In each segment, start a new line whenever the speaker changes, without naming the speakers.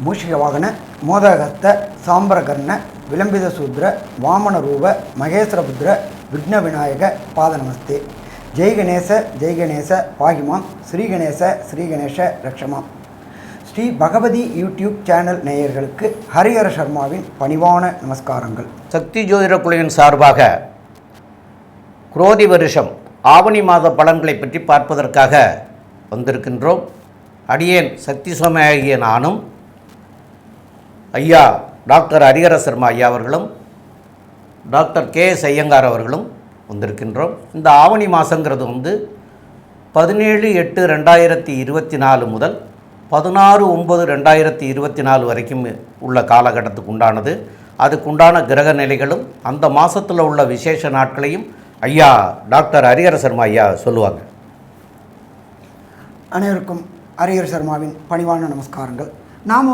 மூஷிகவாகன மோதகஸ்த சாம்பரகர்ண விளம்பித சூத்ர வாமன ரூப மகேஸ்வரபுத்திர விக்ன விநாயக பாத நமஸ்தே. ஜெய் கணேச பாகிமாம், ஸ்ரீகணேச ரக்ஷமாம். ஸ்ரீ பகவதி யூடியூப் சேனல் நேயர்களுக்கு ஹரிஹர சர்மாவின் பணிவான நமஸ்காரங்கள்.
சக்தி ஜோதிட குழுவின் சார்பாக குரோதி வருஷம் ஆவணி மாத பலன்களை பற்றி பார்ப்பதற்காக வந்திருக்கின்றோம். அடியேன் சக்தி சோமையாகிய நானும் ஐயா டாக்டர் ஹரிஹர சர்மா ஐயா அவர்களும் டாக்டர் KS ஐயங்கார் அவர்களும் வந்திருக்கின்றோம். இந்த ஆவணி மாதங்கிறது 17/8/2024 முதல் 16/9/2024 வரைக்கும் உள்ள காலகட்டத்துக்கு உண்டானது. அதுக்குண்டான கிரக நிலைகளும் அந்த மாதத்தில் உள்ள விசேஷ நாட்களையும் ஐயா டாக்டர் ஹரிஹர சர்மா ஐயா சொல்லுவாங்க.
அனைவருக்கும் ஹரிஹர சர்மாவின் பணிவான நமஸ்காரங்கள். நாம்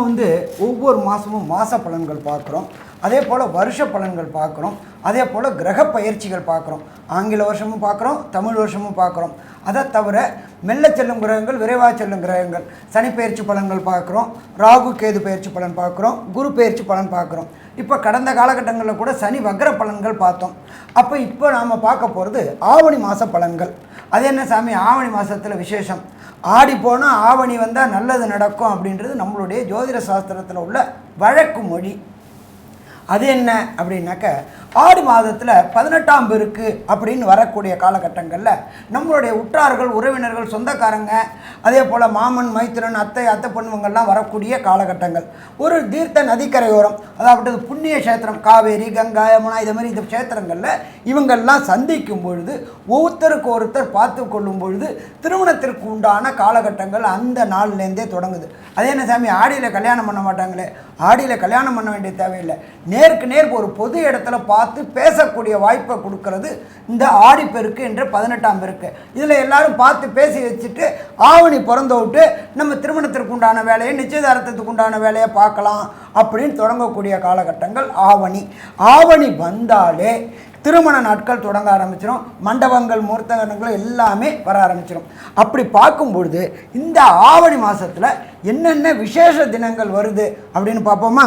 ஒவ்வொரு மாதமும் மாத பலன்கள் பார்க்குறோம், அதே போல் வருஷ பலன்கள் பார்க்குறோம், அதே போல் கிரக பயிற்சிகள் பார்க்குறோம். ஆங்கில வருஷமும் பார்க்குறோம், தமிழ் வருஷமும் பார்க்குறோம். அதை தவிர மெல்ல செல்லும் கிரகங்கள், விரைவாக செல்லும் கிரகங்கள், சனி பயிற்சி பலன்கள் பார்க்குறோம், ராகு கேது பயிற்சி பலன் பார்க்குறோம், குரு பயிற்சி பலன் பார்க்குறோம். இப்போ கடந்த காலகட்டங்களில் கூட சனி வக்ர பலன்கள் பார்த்தோம். இப்போ நாம் பார்க்க போகிறது ஆவணி மாத பலன்கள். அது என்ன சாமி, ஆவணி மாதத்தில் விசேஷம், ஆடி போனால் ஆவணி வந்தால் நல்லது நடக்கும் அப்படின்றது நம்மளுடைய ஜோதிட சாஸ்திரத்தில் உள்ள வழக்கு மொழி. அது என்ன அப்படின்னாக்க, ஆடி மாதத்தில் 18ஆம் பெருக்கு அப்படின்னு வரக்கூடிய காலகட்டங்களில் நம்மளுடைய உற்றார்கள், உறவினர்கள், சொந்தக்காரங்க, அதே போல் மாமன், மைத்திரன், அத்தை பொண்ணுங்கள்லாம் வரக்கூடிய காலகட்டங்கள். ஒரு தீர்த்த நதிக்கரையோரம், அதாவது புண்ணிய கஷேத்திரம், காவேரி, கங்கா, யமுனா, இது மாதிரி இந்த கஷேத்திரங்களில் இவங்கள்லாம் சந்திக்கும் பொழுது, ஒருத்தருக்கு ஒருத்தர் பார்த்து கொள்ளும் பொழுது திருமணத்திற்கு உண்டான காலகட்டங்கள் அந்த நாள்லேருந்தே தொடங்குது. அதே என்ன சாமி, ஆடியில் கல்யாணம் பண்ண மாட்டாங்களே? ஆடியில் கல்யாணம் பண்ண வேண்டிய தேவையில்லை. நேருக்கு நேர் ஒரு பொது இடத்துல பார்த்து பேசக்கூடிய வாய்ப்பை கொடுக்கறது இந்த ஆடிப்பெருக்கு என்ற 18ஆம் பெருக்கு. இதில் எல்லாரும் பார்த்து பேசி வச்சுட்டு ஆவணி பிறந்த விட்டு நம்ம திருமணத்திற்கு உண்டான வேலையை, நிச்சயதார்த்தத்துக்கு உண்டான வேலையை பார்க்கலாம் அப்படின்னு தொடங்கக்கூடிய காலகட்டங்கள் ஆவணி. ஆவணி வந்தாலே திருமண நாட்கள் தொடங்க ஆரம்பிச்சிடும், மண்டபங்கள், முகூர்த்தங்கள் எல்லாமே வர ஆரம்பிச்சிடும். அப்படி பார்க்கும்பொழுது இந்த ஆவணி மாதத்தில் என்னென்ன விசேஷ தினங்கள் வருது அப்படின்னு பார்ப்போமா?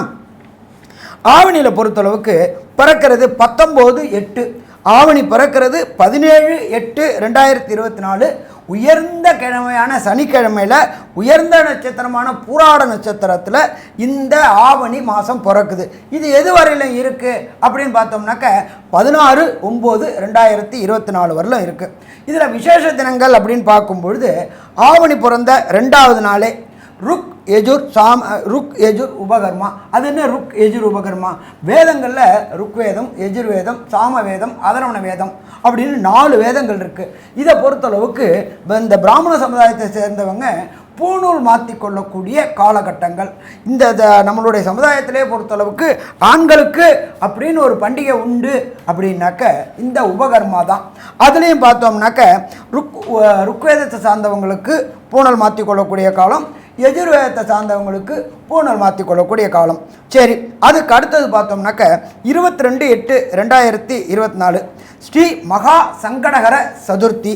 ஆவணியில் பொறுத்தளவுக்கு பிறக்கிறது 19/8, ஆவணி பிறக்கிறது 17/8/2024. உயர்ந்த கிழமையான சனிக்கிழமையில் உயர்ந்த நட்சத்திரமான பூராட நட்சத்திரத்தில் இந்த ஆவணி மாதம் பிறக்குது. இது எது வரையிலும் இருக்குது அப்படின்னு பார்த்தோம்னாக்க 16/9/2024 வரலும் இருக்குது. இதில் விசேஷ தினங்கள் அப்படின்னு பார்க்கும்பொழுது ஆவணி பிறந்த 2வது நாளே ருக் யஜுர் உபகர்மா. அது என்ன ருக் யஜுர் உபகர்மா? வேதங்களில் ருக்வேதம், யஜுர்வேதம், சாமவேதம், அதர்வண வேதம் அப்படின்னு 4 வேதங்கள் இருக்குது. இதை பொறுத்தளவுக்கு இந்த பிராமண சமுதாயத்தை சேர்ந்தவங்க பூணூல் மாற்றி கொள்ளக்கூடிய காலகட்டங்கள். இந்த நம்மளுடைய சமுதாயத்திலே பொறுத்தளவுக்கு ஆண்களுக்கு அப்படின்னு ஒரு பண்டிகை உண்டு அப்படின்னாக்க இந்த உபகர்மா தான். அதுலேயும் பார்த்தோம்னாக்க ருக்வேதத்தை சார்ந்தவங்களுக்கு பூணல் மாற்றி கொள்ளக்கூடிய காலம், எஜுர்வேதத்தை சார்ந்தவங்களுக்கு பூணல் மாற்றி கொள்ளக்கூடிய காலம். சரி, அதுக்கு அடுத்தது பார்த்தோம்னாக்க 22/8/2024 ஸ்ரீ மகா சங்கடகர சதுர்த்தி.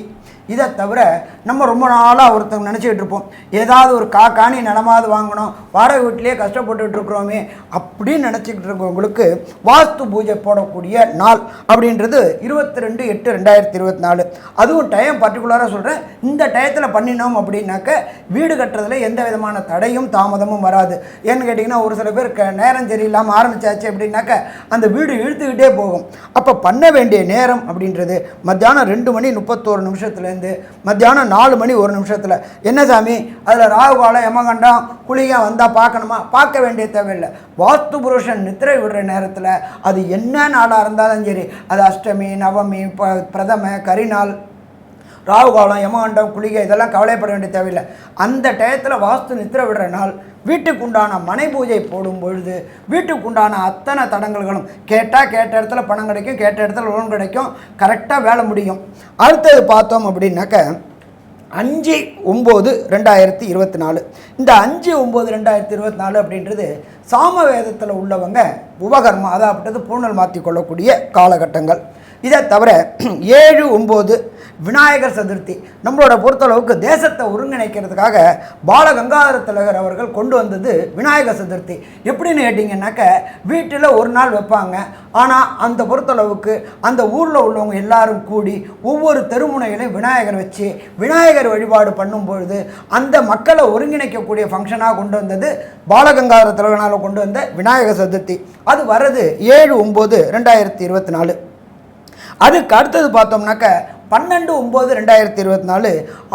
இதை தவிர நம்ம ரொம்ப நாளாக ஒருத்தவங்க நினச்சிக்கிட்டு இருப்போம், ஏதாவது ஒரு காணி நிலமாவது வாங்கணும், வாடகை வீட்டிலே கஷ்டப்பட்டுக்கிட்டு இருக்கிறோமே அப்படின்னு நினச்சிக்கிட்டு இருக்கவங்களுக்கு வாஸ்து பூஜை போடக்கூடிய நாள் அப்படின்றது 22/8/2024. அதுவும் டைம் பர்டிகுலராக சொல்கிறேன். இந்த டயத்தில் பண்ணினோம் அப்படின்னாக்க வீடு கட்டுறதுல எந்த விதமான தடையும் தாமதமும் வராது. ஏன்னு கேட்டிங்கன்னா, ஒரு சில பேர் நேரம் சரியில்லாமல் ஆரம்பித்தாச்சு அப்படின்னாக்க அந்த வீடு இழுத்துக்கிட்டே போகும். அப்போ பண்ண வேண்டிய நேரம் அப்படின்றது மத்தியானம் 2:31 மத்தியானம் 4:01. என்ன சாமி, அதில் ராகுகாலம், யமகண்டம், குளிகம் வந்தால் பார்க்கணுமா? பார்க்க வேண்டிய தேவையில்லை. வாஸ்து புருஷன் நித்திரை விடுற நேரத்தில் அது என்ன நாளாக இருந்தாலும் சரி, அது அஷ்டமி, நவமி, பிரதம, கரிநாள், ராகுகாலம், யமகண்டம், குளிகை இதெல்லாம் கவலைப்பட வேண்டிய தேவையில்லை. அந்த டயத்தில் வாஸ்து நித்திரை விடுற நாள் வீட்டுக்குண்டான மனை பூஜை போடும் பொழுது வீட்டுக்குண்டான அத்தனை தடங்கல்களும் கேட்ட இடத்துல பணம் கிடைக்கும், கேட்ட இடத்துல லோன் கிடைக்கும், கரெக்டாக வேலை முடியும். அடுத்தது பார்த்தோம் அப்படின்னாக்க 5/9/2024. இந்த 5/9/2024 அப்படின்றது சாமவேதத்தில் உள்ளவங்க உபகர்மா, அதாவது பூணல் மாற்றி கொள்ளக்கூடிய காலகட்டங்கள். இதை தவிர 7/9 விநாயகர் சதுர்த்தி. நம்மளோட பொறுத்தளவுக்கு தேசத்தை ஒருங்கிணைக்கிறதுக்காக பாலகங்காதர திலகர் அவர்கள் கொண்டு வந்தது விநாயகர் சதுர்த்தி. எப்படின்னு கேட்டிங்கன்னாக்க வீட்டில் ஒரு நாள் வைப்பாங்க. ஆனால் அந்த பொறுத்தளவுக்கு அந்த ஊரில் உள்ளவங்க எல்லாரும் கூடி ஒவ்வொரு தெருமுனைகளையும் விநாயகர் வச்சு விநாயகர் வழிபாடு பண்ணும்பொழுது அந்த மக்களை ஒருங்கிணைக்கக்கூடிய ஃபங்க்ஷனாக கொண்டு வந்தது பாலகங்காதர திலகனால் கொண்டு வந்த விநாயகர் சதுர்த்தி. அது வர்றது 7/9/2024. அதுக்கு அடுத்தது பார்த்தோம்னாக்க 12/9/2024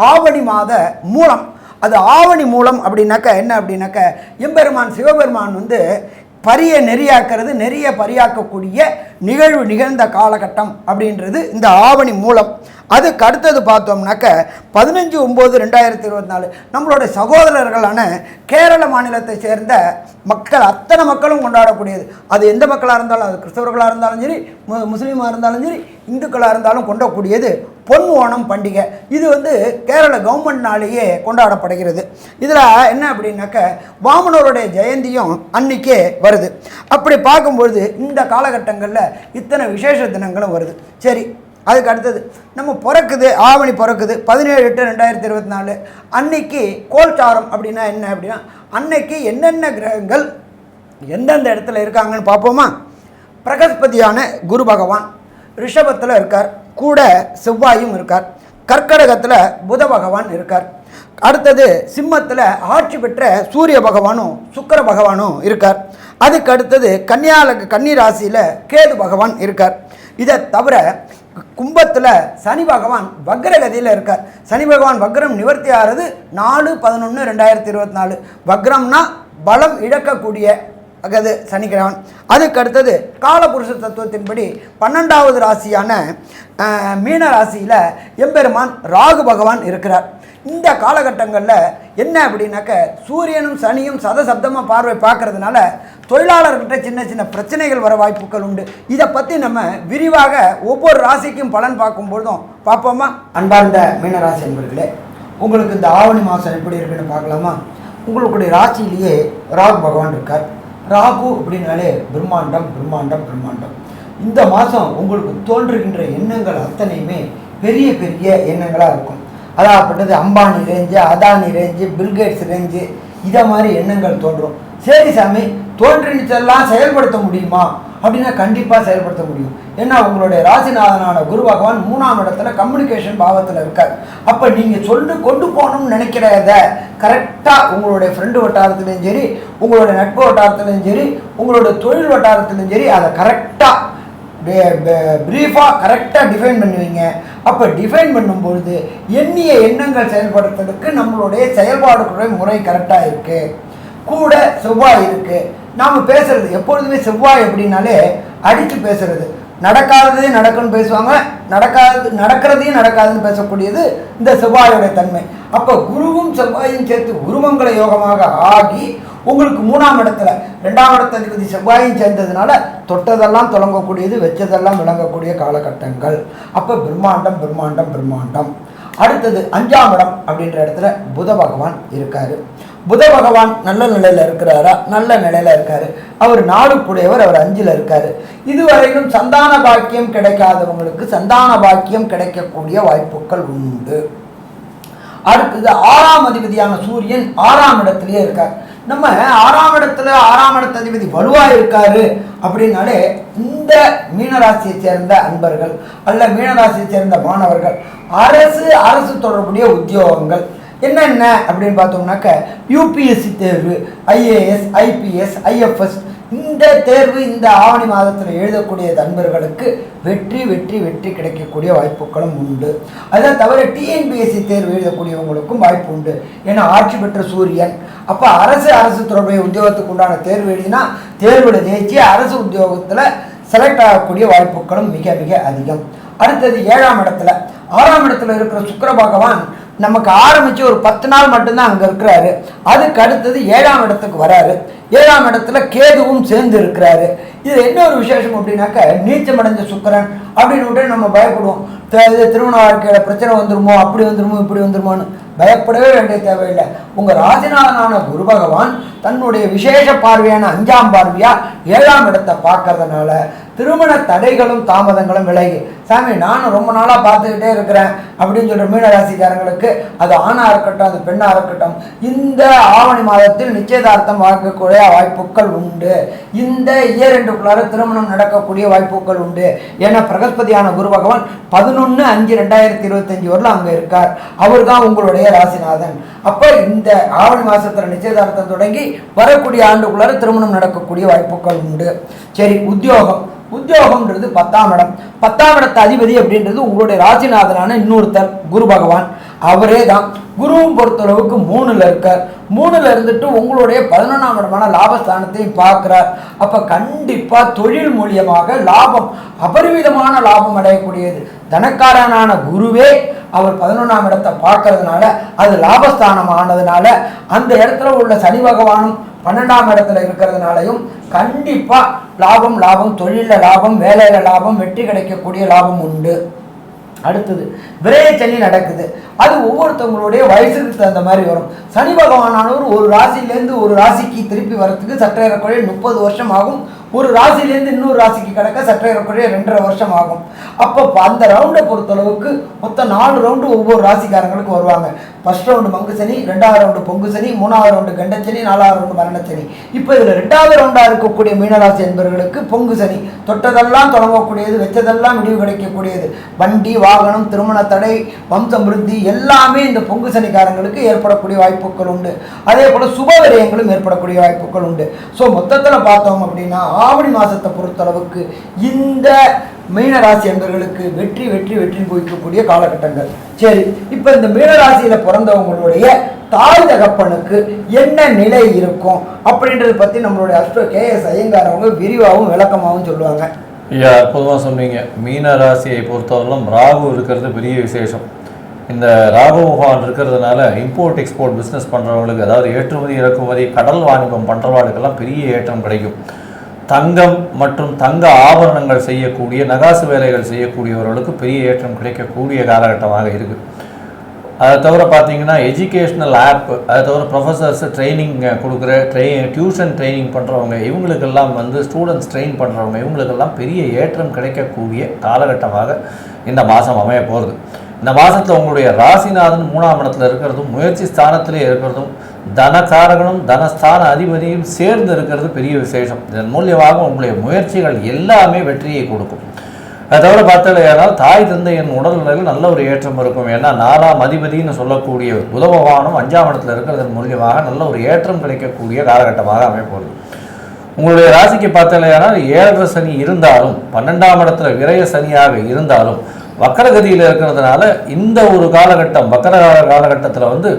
ஆவணி மாத மூலம். அது ஆவணி மூலம் அப்படின்னாக்க என்ன அப்படின்னாக்க எம்பெருமான் சிவபெருமான் பரியை நெறியாக்கிறது, நெறிய பரியாக்கக்கூடிய நிகழ்வு நிகழ்ந்த காலகட்டம் அப்படின்றது இந்த ஆவணி மூலம். அதுக்கு அடுத்தது பார்த்தோம்னாக்க 15/9/2024 நம்மளோட சகோதரர்களான கேரள மாநிலத்தை சேர்ந்த மக்கள் அத்தனை மக்களும் கொண்டாடக்கூடியது. அது எந்த மக்களாக இருந்தாலும், அது கிறிஸ்தவர்களாக இருந்தாலும் சரி, முஸ்லீமாக இருந்தாலும் சரி, இந்துக்களாக இருந்தாலும் கொண்டாடக்கூடியது பொன் ஓணம் பண்டிகை. இது கேரள கவர்மெண்ட்னாலேயே கொண்டாடப்படுகிறது. இதில் என்ன அப்படின்னாக்க வாமனருடைய ஜெயந்தியும் அன்னைக்கே வருது. அப்படி பார்க்கும்பொழுது இந்த காலகட்டங்களில் இத்தனை விசேஷ தினங்களும் வருது. சரி, அதுக்கு அடுத்தது நம்ம பிறக்குது, ஆவணி பிறக்குது 17/8/2024 அன்னைக்கு கோல்சாரம் அப்படின்னா என்ன அப்படின்னா அன்னைக்கு என்னென்ன கிரகங்கள் எந்தெந்த இடத்துல இருக்காங்கன்னு பார்ப்போமா. பிரகஸ்பதியான குரு பகவான் ரிஷபத்தில் இருக்கார், கூட செவ்வாயும் இருக்கார். கர்க்கடகத்தில் புத பகவான் இருக்கார். அடுத்தது சிம்மத்தில் ஆட்சி பெற்ற சூரிய பகவானும் சுக்கிர பகவானும் இருக்கார். அதுக்கு அடுத்தது கன்னி ராசியில் கேது பகவான் இருக்கார். இதை தவிர கும்பத்தில் சனி பகவான் வக்ரகதியில் இருக்கார். சனி பகவான் வக்ரம் நிவர்த்தி ஆகிறது 4/11/2024. வக்ரம்னா பலம் இழக்கக்கூடிய அது சனிக்கிழவன். அதுக்கு அடுத்தது காலபுருஷ தத்துவத்தின்படி 12வது ராசியான மீன ராசியில் எம்பெருமான் ராகு பகவான் இருக்கிறார். இந்த காலகட்டங்களில் என்ன அப்படின்னாக்க சூரியனும் சனியும் சதசப்தமாக பார்வை பார்க்கறதுனால தொழிலாளர்கிட்ட சின்ன சின்ன பிரச்சனைகள் வர வாய்ப்புகள் உண்டு. இதை பற்றி நம்ம விரிவாக ஒவ்வொரு ராசிக்கும் பலன் பார்க்கும்பொழுதும் பார்ப்போமா. அன்பார்ந்த மீனராசி என்பர்களே, உங்களுக்கு இந்த ஆவணி மாதம் எப்படி இருக்குன்னு பார்க்கலாமா. உங்களுடைய ராசியிலேயே ராகு பகவான் இருக்கார். ராகு அப்படின்னாலே பிரம்மாண்டம் பிரம்மாண்டம் பிரம்மாண்டம். இந்த மாதம் உங்களுக்கு தோன்றுகின்ற எண்ணங்கள் அத்தனையுமே பெரிய பெரிய எண்ணங்களாக இருக்கும். அதாகப்பட்டது Ambani range, Adani range, Bill Gates range, இதை மாதிரி எண்ணங்கள் தோன்றும். சரி சாமி, தோன்றினதெல்லாம் செயல்படுத்த முடியுமா அப்படின்னா கண்டிப்பாக செயல்படுத்த முடியும். ஏன்னா உங்களுடைய ராசிநாதனான குரு பகவான் 3ஆம் இடத்துல கம்யூனிகேஷன் பாவத்தில் இருக்கார். அப்போ நீங்கள் கொண்டு போகணும்னு நினைக்கிறத கரெக்டாக உங்களுடைய ஃப்ரெண்டு வட்டாரத்துலையும் சரி, உங்களுடைய நட்பு வட்டாரத்துலையும் சரி, உங்களுடைய தொழில் வட்டாரத்துலையும் சரி, அதை கரெக்டாக பிரீஃபாக கரெக்டாக டிஃபைன் பண்ணுவீங்க. அப்போ டிஃபைன் பண்ணும்பொழுது எண்ணிய எண்ணங்கள் செயல்படுத்துறதுக்கு நம்மளுடைய செயல்பாடுகளுடைய முறை கரெக்டாக இருக்குது. கூட செவ்வாய் இருக்குது. நாம் பேசுகிறது எப்பொழுதுமே செவ்வாய் அப்படின்னாலே அடித்து பேசுறது, நடக்காததே நடக்குன்னு பேசுவாங்க, நடக்கிறதையும் நடக்காதுன்னு பேசக்கூடியது இந்த செவ்வாயோடைய தன்மை. அப்போ குருவும் செவ்வாயும் சேர்த்து குருமங்கள யோகமாக ஆகி உங்களுக்கு 3ஆம் இடத்துல 2ஆம் இடத்ததிபதி செவ்வாயும் சேர்ந்ததுனால தொட்டதெல்லாம் தொடங்கக்கூடியது, வச்சதெல்லாம் விளங்கக்கூடிய காலகட்டங்கள். அப்போ பிரம்மாண்டம் பிரம்மாண்டம் பிரம்மாண்டம். அடுத்தது 5ஆம் இடம் அப்படின்ற இடத்துல புத பகவான் இருக்காரு. புத பகவான் நல்ல நிலையில் இருக்கிறாரா? நல்ல நிலையில் இருக்காரு. அவர் 4 அவர் 5ல் இருக்காரு. இதுவரையிலும் சந்தான பாக்கியம் கிடைக்காதவங்களுக்கு சந்தான பாக்கியம் கிடைக்கக்கூடிய வாய்ப்புகள் உண்டு. அடுத்தது 6ஆம் அதிபதியான சூரியன் 6ஆம் இடத்துலயே இருக்கார். நம்ம 6ஆம் இடத்துல 6ஆம் இடத்ததிபதி வலுவாக இருக்காரு அப்படின்னாலே இந்த மீனராசியை சேர்ந்த அன்பர்கள் அல்ல மீனராசியை சேர்ந்த மாணவர்கள் அரசு தொடர்புடைய உத்தியோகங்கள் என்னென்ன அப்படின்னு பார்த்தோம்னாக்க யூபிஎஸ்சி தேர்வு, ஐஏஎஸ், ஐபிஎஸ், ஐஎஃப்எஸ், இந்த தேர்வு இந்த ஆவணி மாதத்தில் எழுதக்கூடிய நண்பர்களுக்கு வெற்றி வெற்றி வெற்றி கிடைக்கக்கூடிய வாய்ப்புகளும் உண்டு. அதை தவிர டிஎன்பிஎஸ்சி தேர்வு எழுதக்கூடியவங்களுக்கும் வாய்ப்பு உண்டு. ஏன்னா ஆட்சி பெற்ற சூரியன். அப்போ அரசு தொடர்புடைய உத்தியோகத்துக்கு உண்டான தேர்வு எழுதினா தேர்வில் ஜெயிச்சு அரசு உத்தியோகத்தில் செலக்ட் ஆகக்கூடிய வாய்ப்புகளும் மிக மிக அதிகம். அடுத்தது 7ஆம் இடத்துல 6ஆம் இடத்துல இருக்கிற சுக்கிர பகவான் நமக்கு ஆரம்பித்து ஒரு 10 நாள் மட்டும்தான் அங்கே இருக்கிறாரு. அதுக்கு அடுத்தது 7ஆம் இடத்துக்கு வராரு. 7ஆம் இடத்துல கேதுவும் சேர்ந்து இருக்கிறாரு. இது என்ன ஒரு விசேஷம் அப்படின்னாக்க நீச்சமடைஞ்ச சுக்கிரன் அப்படின்னு விட்டு நம்ம பயப்படுவோம். திருமண வாழ்க்கையில் பிரச்சனை வந்துருமோ, அப்படி வந்துருமோ, இப்படி வந்துருமோன்னு பயப்படவே வேண்டிய தேவையில்லை. உங்கள் ராசிநாதனான குரு பகவான் தன்னுடைய விசேஷ பார்வையான 5ஆம் பார்வையாக 7ஆம் இடத்தை பார்க்கறதுனால திருமண தடைகளும் தாமதங்களும் விலகி, சாமி நானும் ரொம்ப நாளாக பார்த்துக்கிட்டே இருக்கிறேன் அப்படின்னு சொல்கிற மீனராசிக்காரங்களுக்கு, அது ஆணாக இருக்கட்டும் அது பெண்ணாக இருக்கட்டும், இந்த ஆவணி மாதத்தில் நிச்சயதார்த்தம் வாங்கக்கூடிய வாய்ப்புகள் உண்டு. இந்த இயர் எண்டுக்குள்ளார திருமணம் நடக்கக்கூடிய வாய்ப்புகள் உண்டு. ஏன்னா பிரகஸ்பதியான குரு பகவான் 11/5/2025 வரலாம் அங்கே இருக்கார். அவர் தான் உங்களுடைய ராசிநாதன். அப்போ இந்த ஆவணி மாதத்தில் நிச்சயதார்த்தம் தொடங்கி வரக்கூடிய ஆண்டுக்குள்ளார திருமணம் நடக்கக்கூடிய வாய்ப்புகள் உண்டு. சரி, உத்தியோகம்ன்றது 10ஆம் இடம். 10ஆம் இடத்து அதிபதி அப்படின்றது உங்களுடைய ராசிநாதனான இன்னொருத்தர் குரு பகவான். அவரே தான் குருவும் பொறுத்தளவுக்கு 3ல் இருக்கார். 3ல் இருந்துட்டு உங்களுடைய 11ஆம் இடமான லாபஸ்தானத்தையும் பார்க்கிறார். அப்போ கண்டிப்பாக தொழில் மூலியமாக லாபம், அபரிமிதமான லாபம் அடையக்கூடியது. தனக்காரனான குருவே அவர் 11ஆம் இடத்தை பார்க்கறதுனால, அது லாபஸ்தானம் ஆனதுனால, அந்த இடத்துல உள்ள சனி பகவானும் 12ஆம் இடத்துல இருக்கிறதுனாலையும் கண்டிப்பாக லாபம், தொழிலில் லாபம், வேலையில் லாபம், வெற்றி கிடைக்கக்கூடிய லாபம் உண்டு. அடுத்தது விரைய சனி நடக்குது. அது ஒவ்வொருத்தவங்களுடைய வயசுக்கு தகுந்த மாதிரி வரும். சனி பகவானானவர் ஒரு ராசியிலேருந்து ஒரு ராசிக்கு திருப்பி வரத்துக்கு சற்றேறக்குறைய 30 வருஷம் ஆகும். ஒரு ராசியிலேருந்து இன்னொரு ராசிக்கு கிடக்க சற்றேறக்குறைய 2.5 வருஷம் ஆகும். அப்போ அந்த ரவுண்டை பொறுத்தளவுக்கு மொத்தம் 4 ரவுண்டு ஒவ்வொரு ராசிக்காரங்களுக்கு வருவாங்க. ஃபர்ஸ்ட் ரவுண்டு மங்கு சனி, 2வது ரவுண்டு பொங்கு சனி, 3வது ரவுண்டு கண்டச்சனி, 4வது ரவுண்டு மரணச்சனி. இப்போ இதில் 2வது ரவுண்டாக இருக்கக்கூடிய மீனராசி என்பவர்களுக்கு பொங்கு சனி. தொட்டதெல்லாம் தொடங்கக்கூடியது, வெச்சதெல்லாம் முடிவு கிடைக்கக்கூடியது. வண்டி வாகனம், திருமண தடை, வம்சமிருத்தி எல்லாமே இந்த பொங்கு சனிக்காரங்களுக்கு ஏற்படக்கூடிய வாய்ப்புகள் உண்டு. அதே போல் சுப விரயங்களும் ஏற்படக்கூடிய வாய்ப்புகள் உண்டு. ஸோ மொத்தத்தில் பார்த்தோம் அப்படின்னா ஆவணி மாதத்தை பொறுத்தளவுக்கு இந்த மீனராசி என்பவர்களுக்கு வெற்றி குவிக்கக்கூடிய காலகட்டங்கள். சரி, இப்போ இந்த மீனராசியில் பிறந்தவங்களுடைய தாய் தகப்பனுக்கு என்ன நிலை இருக்கும் அப்படின்றத பற்றி நம்மளுடைய அஸ்ட்ரோ KS ஐயங்கார் அவங்க விரிவாகவும் விளக்கமாகவும் சொல்லுவாங்க.
ஐயா, அற்புதமாக சொன்னீங்க. மீன ராசியை பொறுத்தவரையிலும் ராகு இருக்கிறது பெரிய விசேஷம். இந்த ராகு பகவான் இருக்கிறதுனால இம்போர்ட் எக்ஸ்போர்ட் பிஸ்னஸ் பண்ணுறவங்களுக்கு, அதாவது ஏற்றுமதி இறக்குமதி கடல் வாணிபம் பண்ணுறவர்களுக்கெல்லாம் பெரிய ஏற்றம் கிடைக்கும். தங்கம் மற்றும் தங்க ஆபரணங்கள் செய்யக்கூடிய, நகாசு வேலைகள் செய்யக்கூடியவர்களுக்கு பெரிய ஏற்றம் கிடைக்கக்கூடிய காலகட்டமாக இருக்குது. அதை தவிர பார்த்தீங்கன்னா எஜுகேஷ்னல் ஆப், அதை தவிர ப்ரொஃபஸர்ஸ் ட்ரைனிங் கொடுக்குற டியூஷன் ட்ரைனிங் பண்ணுறவங்க, இவங்களுக்கெல்லாம் ஸ்டூடெண்ட்ஸ் ட்ரெயின் பண்ணுறவங்க, இவங்களுக்கெல்லாம் பெரிய ஏற்றம் கிடைக்கக்கூடிய காலகட்டமாக இந்த மாதம் அமைய போகிறது. இந்த மாதத்தில் உங்களுடைய ராசிநாதன் 3ஆம் இடத்துல இருக்கிறதும், முயற்சி ஸ்தானத்திலே இருக்கிறதும், தனகாரகனும் தனஸ்தான அதிபதியும் சேர்ந்து இருக்கிறது பெரிய விசேஷம். இதன் மூலியமாக உங்களுடைய முயற்சிகள் எல்லாமே வெற்றியை கொடுக்கும். அதை தவிர பார்த்தால் தாய் தந்தையின் உடல்நிலையில் நல்ல ஒரு ஏற்றம் இருக்கும். ஏன்னா 4ஆம் அதிபதினு சொல்லக்கூடிய புத பகவானும் 5ஆம் இடத்துல இருக்கிறதன் மூலியமாக நல்ல ஒரு ஏற்றம் கிடைக்கக்கூடிய காலகட்டமாக அமைப்போகுது. உங்களுடைய ராசிக்கு பார்த்தால் 7.5 சனி இருந்தாலும், 12ஆம் இடத்துல விரய சனியாக இருந்தாலும், வக்கரகதியில் இருக்கிறதுனால இந்த ஒரு காலகட்டம், வக்கர காலகட்டத்தில்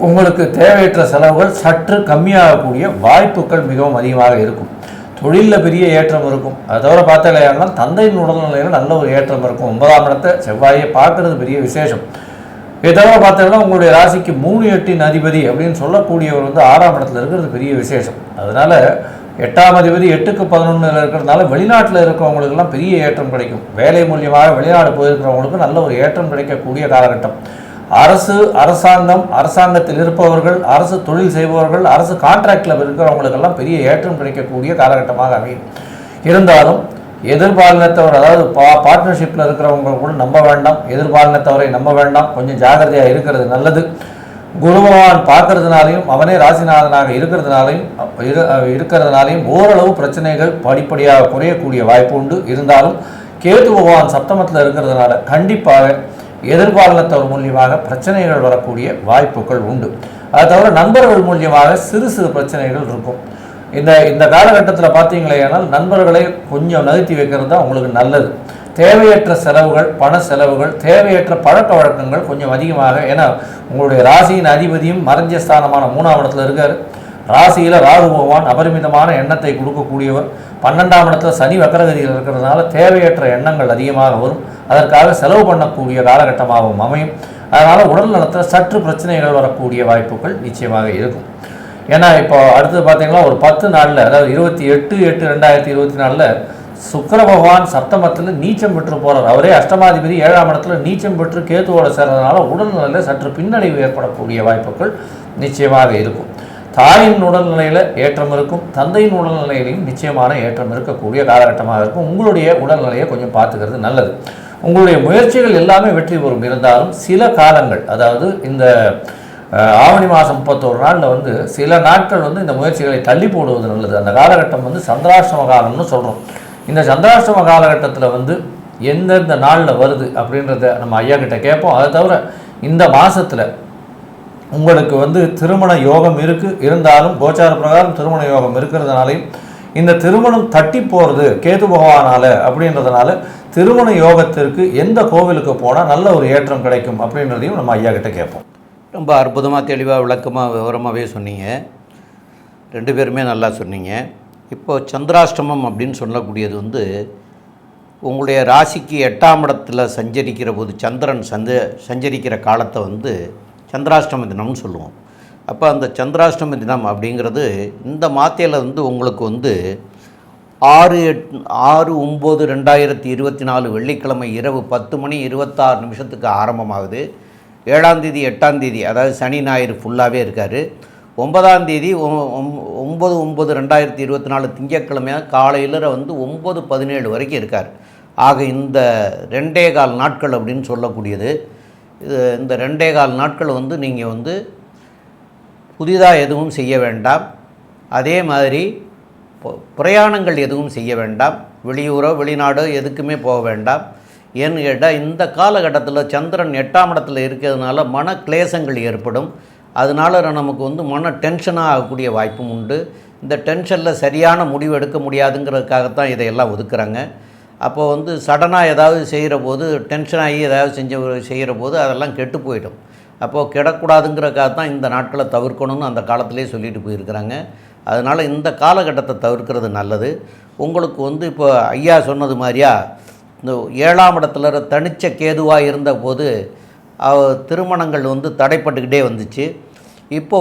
உங்களுக்கு தேவையற்ற செலவுகள் சற்று கம்மியாகக்கூடிய வாய்ப்புகள் மிகவும் அதிகமாக இருக்கும். தொழிலில் பெரிய ஏற்றம் இருக்கும். அதை தவிர பார்த்தாலேன்னா தந்தையின் உடல்நிலையில் நல்ல ஒரு ஏற்றம் இருக்கும். 9ஆம் இடத்தை செவ்வாயை பார்க்கறது பெரிய விசேஷம். இதை தவிர பார்த்தீங்கன்னா உங்களுடைய ராசிக்கு 3-8 அதிபதி அப்படின்னு சொல்லக்கூடியவர் 6ஆம் இடத்துல இருக்கிறது பெரிய விசேஷம். அதனால் 8ஆம் அதிபதி 8க்கு 11 இருக்கிறதுனால வெளிநாட்டில் இருக்கிறவங்களுக்கெல்லாம் பெரிய ஏற்றம் கிடைக்கும். வேலை மூலியமாக வெளிநாடு போயிருக்கிறவங்களுக்கு நல்ல ஒரு ஏற்றம் கிடைக்கக்கூடிய காலகட்டம். அரசாங்கத்தில் இருப்பவர்கள், அரசு தொழில் செய்பவர்கள், அரசு கான்ட்ராக்டில் இருக்கிறவங்களுக்கெல்லாம் பெரிய ஏற்றம் கிடைக்கக்கூடிய காலகட்டமாக அமையும். இருந்தாலும் எதிர்பாலினத்தவர், அதாவது பார்ட்னர்ஷிப்பில் இருக்கிறவங்க கூட நம்ப வேண்டாம், எதிர்பாலினத்தவரை நம்ப வேண்டாம், கொஞ்சம் ஜாகிரதையாக இருக்கிறது நல்லது. குரு பகவான் பார்க்கறதுனாலையும் அவனே ராசிநாதனாக இருக்கிறதுனாலையும் ஓரளவு பிரச்சனைகள் படிப்படியாக குறையக்கூடிய வாய்ப்பு உண்டு. இருந்தாலும் கேது பகவான் சப்தமத்தில் இருக்கிறதுனால கண்டிப்பாக எதிர்பாலினத்தவர் மூலியமாக பிரச்சனைகள் வரக்கூடிய வாய்ப்புகள் உண்டு. அதை தவிர நண்பர்கள் மூலியமாக சிறு சிறு பிரச்சனைகள் இருக்கும். இந்த காலகட்டத்தில் பார்த்தீங்களேனால் நண்பர்களை கொஞ்சம் நகர்த்தி வைக்கிறது தான் உங்களுக்கு நல்லது. தேவையற்ற செலவுகள், பண செலவுகள், தேவையற்ற பழக்க வழக்கங்கள் கொஞ்சம் அதிகமாக, ஏன்னா உங்களுடைய ராசியின் அதிபதியும் மறைஞ்ச ஸ்தானமான 3ஆம் இடத்துல இருக்கார். ராசியில் ராகு பகவான் அபரிமிதமான எண்ணத்தை கொடுக்கக்கூடியவர். 12ஆம் இடத்துல சனி வக்கரகதியில் இருக்கிறதுனால தேவையற்ற எண்ணங்கள் அதிகமாக வரும். அதற்காக செலவு பண்ணக்கூடிய காலகட்டமாகவும் அமையும். அதனால் உடல் நலத்தில் சற்று பிரச்சனைகள் வரக்கூடிய வாய்ப்புகள் நிச்சயமாக இருக்கும். ஏன்னா இப்போ அடுத்தது பார்த்தீங்கன்னா ஒரு 10 நாளில், அதாவது 28/8/2024 சுக்கிர பகவான் சப்தமத்தில் நீச்சம் பெற்று போகிறார். அவரே அஷ்டமாதிபதி 7ஆம் இடத்துல நீச்சம் பெற்று கேத்துவோட சேர்றதுனால உடல்நிலையில் சற்று பின்னடைவு ஏற்படக்கூடிய வாய்ப்புகள் நிச்சயமாக இருக்கும். தாயின் உடல்நிலையில் ஏற்றம் இருக்கும், தந்தையின் உடல்நிலையிலையும் நிச்சயமான ஏற்றம் இருக்கக்கூடிய காலகட்டமாக இருக்கும். உங்களுடைய உடல்நிலையை கொஞ்சம் பார்த்துக்கிறது நல்லது. உங்களுடைய முயற்சிகள் எல்லாமே வெற்றி பெறும். இருந்தாலும் சில காலங்கள், அதாவது இந்த ஆவணி மாதம் 31 நாளில் சில நாட்கள் இந்த முயற்சிகளை தள்ளி போடுவது நல்லது. அந்த காலகட்டம் சந்திராஷ்டம காலம்னு சொல்கிறோம். இந்த சந்திராஷ்டம காலகட்டத்தில் எந்தெந்த நாளில் வருது அப்படின்றத நம்ம ஐயா கிட்ட கேட்போம். அதை தவிர இந்த மாதத்தில் உங்களுக்கு திருமண யோகம் இருக்குது. இருந்தாலும் கோச்சார பிரகாரம் திருமண யோகம் இருக்கிறதுனாலையும் இந்த திருமணம் தட்டி போகிறது கேது பகவானால் அப்படின்றதுனால திருமண யோகத்திற்கு எந்த கோவிலுக்கு போனால் நல்ல ஒரு ஏற்றம் கிடைக்கும் அப்படின்றதையும் நம்ம ஐயா கிட்ட கேட்போம்.
ரொம்ப அற்புதமாக, தெளிவாக, விளக்கமாக, விவரமாகவே சொன்னீங்க. 2 பேருமே நல்லா சொன்னீங்க. இப்போது சந்திராஷ்டமம் அப்படின்னு சொல்லக்கூடியது உங்களுடைய ராசிக்கு 8ஆம் இடத்துல சஞ்சரிக்கிற போது சந்திரன் சஞ்சரிக்கிற காலத்தை சந்திராஷ்டம தினம்னு சொல்லுவோம். அப்போ அந்த சந்திராஷ்டம தினம் அப்படிங்கிறது இந்த மாத்தையில் உங்களுக்கு 6/9/2024 வெள்ளிக்கிழமை இரவு 10:26 ஆரம்பமாகுது. 7ஆம் தேதி 8ஆம் தேதி அதாவது சனி ஞாயிறு ஃபுல்லாகவே இருக்கார். 9ஆம் தேதி 9/9/2024 திங்கட்கிழமையாக காலையில் 9:17 வரைக்கும் இருக்கார். ஆக இந்த 2.25 நாட்கள் அப்படின்னு சொல்லக்கூடியது. இந்த 2.25 நாட்கள் நீங்கள் புதிதாக எதுவும் செய்ய வேண்டாம். அதே மாதிரி பிரயாணங்கள் எதுவும் செய்ய வேண்டாம். வெளியூரோ வெளிநாடோ எதுக்குமே போக வேண்டாம். ஏன்னு கேட்டால் இந்த காலகட்டத்தில் சந்திரன் 8ஆம் இடத்துல இருக்கிறதுனால மன கிளேசங்கள் ஏற்படும். அதனால் நமக்கு மன டென்ஷனாக ஆகக்கூடிய வாய்ப்பும் உண்டு. இந்த டென்ஷனில் சரியான முடிவு எடுக்க முடியாதுங்கிறதுக்காகத்தான் இதையெல்லாம் ஒதுக்குறாங்க. அப்போது சடனாக ஏதாவது செய்கிற போது டென்ஷனாகி ஏதாவது செய்கிற போது அதெல்லாம் கெட்டு போயிடும். அப்போது கெடக்கூடாதுங்கிறதுக்காகத்தான் இந்த நாட்களை தவிர்க்கணும்னு அந்த காலத்திலே சொல்லிட்டு போயிருக்கிறாங்க. அதனால் இந்த காலகட்டத்தை தவிர்க்கிறது நல்லது. உங்களுக்கு இப்போ ஐயா சொன்னது மாதிரியா இந்த 7ஆம் இடத்துல தனிச்ச கேதுவாக இருந்தபோது திருமணங்கள் தடைப்பட்டுக்கிட்டே வந்துச்சு. இப்போ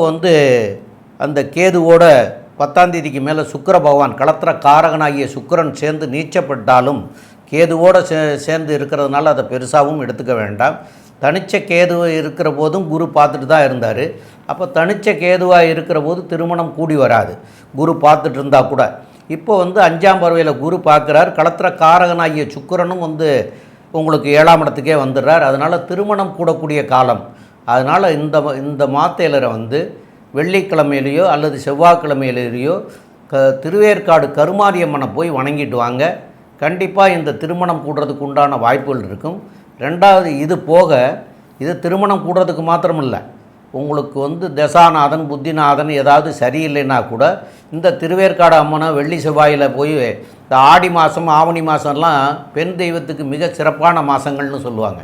அந்த கேதுவோட 10ஆம் தேதிக்கு மேலே சுக்கிர பகவான் களத்திர காரகனாகிய சுக்கிரன் சேர்ந்து நீச்சப்பட்டாலும் கேதுவோடு சேர்ந்து இருக்கிறதுனால அதை பெருசாகவும் எடுத்துக்க வேண்டாம். தனிச்ச கேது இருக்கிற போதும் குரு பார்த்துட்டு தான் இருந்தார். அப்போ தனிச்ச கேதுவாக இருக்கிற போது திருமணம் கூடி வராது, குரு பார்த்துட்டு இருந்தால் கூட. இப்போ 5ஆம் பறவையில் குரு பார்க்குறார். களத்திர காரகனாகிய சுக்கிரனும் உங்களுக்கு 7ஆம் இடத்துக்கே வந்துடுறார். அதனால் திருமணம் கூடக்கூடிய காலம். அதனால் இந்த மாத்தையிலரை வெள்ளிக்கிழமையிலையோ அல்லது செவ்வாய்க்கிழமையிலேயோ திருவேற்காடு கருமாரியம்மனை போய் வணங்கிட்டு வாங்க. கண்டிப்பாக இந்த திருமணம் கூடுறதுக்கு உண்டான வாய்ப்புகள் இருக்கும். 2வது, இது போக இது திருமணம் கூடுறதுக்கு மாத்திரமில்லை, உங்களுக்கு தசாநாதன் புத்திநாதன் ஏதாவது சரியில்லைன்னா கூட இந்த திருவேற்காடு அம்மனை வெள்ளி செவ்வாயில் போய் இந்த ஆடி மாதம் ஆவணி மாதம்லாம் பெண் தெய்வத்துக்கு மிக சிறப்பான மாதங்கள்னு சொல்லுவாங்க.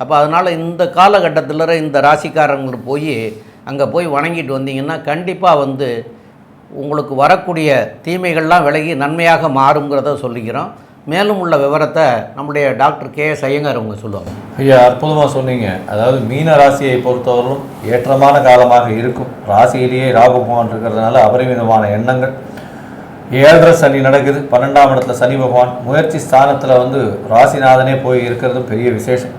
அப்போ அதனால் இந்த காலகட்டத்தில் இந்த ராசிக்காரங்களுக்கு போய் அங்கே போய் வணங்கிட்டு வந்தீங்கன்னா கண்டிப்பாக உங்களுக்கு வரக்கூடிய தீமைகள்லாம் விலகி நன்மையாக மாறுங்கிறத சொல்லிக்கிறோம். மேலும் உள்ள விவரத்தை நம்முடைய டாக்டர் கே.எஸ். ஐயங்கார் அவங்க சொல்லுவாங்க.
ஐயா, அற்புதமாக சொன்னீங்க. அதாவது மீன ராசியை பொறுத்தவரைக்கும் ஏற்றமான காலமாக இருக்கும். ராசியிலேயே ராகு பகவான் இருக்கிறதுனால அபரிமிதமான எண்ணங்கள். 7.5 சனி நடக்குது. 12ஆம் இடத்துல சனி பகவான் முயற்சி ஸ்தானத்தில் ராசிநாதனே போய் இருக்கிறதும் பெரிய விசேஷம்.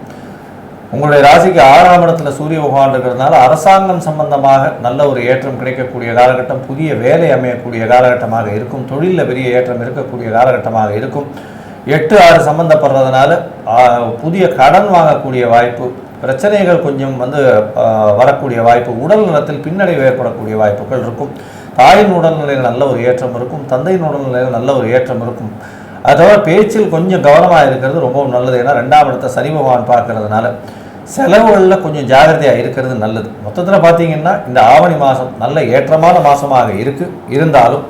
உங்களுடைய ராசிக்கு 6ஆம் இடத்துல சூரிய பகவான் இருக்கிறதுனால அரசாங்கம் சம்பந்தமாக நல்ல ஒரு ஏற்றம் கிடைக்கக்கூடிய காலகட்டம், புதிய வேலை அமையக்கூடிய காலகட்டமாக இருக்கும், தொழிலில் பெரிய ஏற்றம் இருக்கக்கூடிய காலகட்டமாக இருக்கும். 8-6 சம்பந்தப்படுறதுனால புதிய கடன் வாங்கக்கூடிய வாய்ப்பு, பிரச்சனைகள் கொஞ்சம் வரக்கூடிய வாய்ப்பு, உடல் நலத்தில் பின்னடைவு ஏற்படக்கூடிய வாய்ப்புகள் இருக்கும். தாயின் உடல்நிலையில் நல்ல ஒரு ஏற்றம் இருக்கும், தந்தையின் உடல்நிலையில் நல்ல ஒரு ஏற்றம் இருக்கும். அதோட பேச்சில் கொஞ்சம் கவனமாக இருக்கிறது ரொம்பவும் நல்லது. ஏன்னா 2ஆம் இடத்தை சனி பகவான் பார்க்கறதுனால செலவுகளில் கொஞ்சம் ஜாகிரதையாக இருக்கிறது நல்லது. மொத்தத்தில் பார்த்தீங்கன்னா இந்த ஆவணி மாதம் நல்ல ஏற்றமான மாதமாக இருந்தாலும்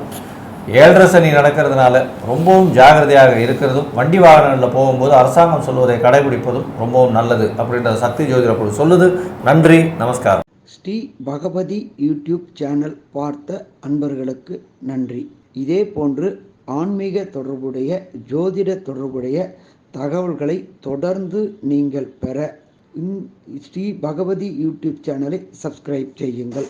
7.5 சனி நடக்கிறதுனால ரொம்பவும் ஜாகிரதையாக இருக்கிறதும், வண்டி வாகனங்களில் போகும்போது அரசாங்கம் சொல்வதை கடைபிடிப்பதும் ரொம்பவும் நல்லது அப்படின்ற சக்தி ஜோதிட குழு சொல்லுது. நன்றி, நமஸ்காரம்.
ஸ்ரீ பகவதி யூடியூப் சேனல் பார்த்த அன்பர்களுக்கு நன்றி. இதே போன்று ஆன்மீக தொடர்புடைய ஜோதிட தொடர்புடைய தகவல்களை தொடர்ந்து நீங்கள் பெற ஸ்ரீ பகவதி யூடியூப் சேனலை சப்ஸ்கிரைப் செய்யுங்கள்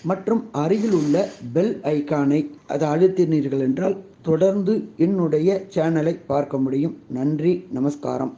மற்றும் அருகில் உள்ள பெல் ஐக்கானை அதை அழுத்தினீர்கள் என்றால் தொடர்ந்து என்னுடைய சேனலை பார்க்க முடியும். நன்றி, நமஸ்காரம்.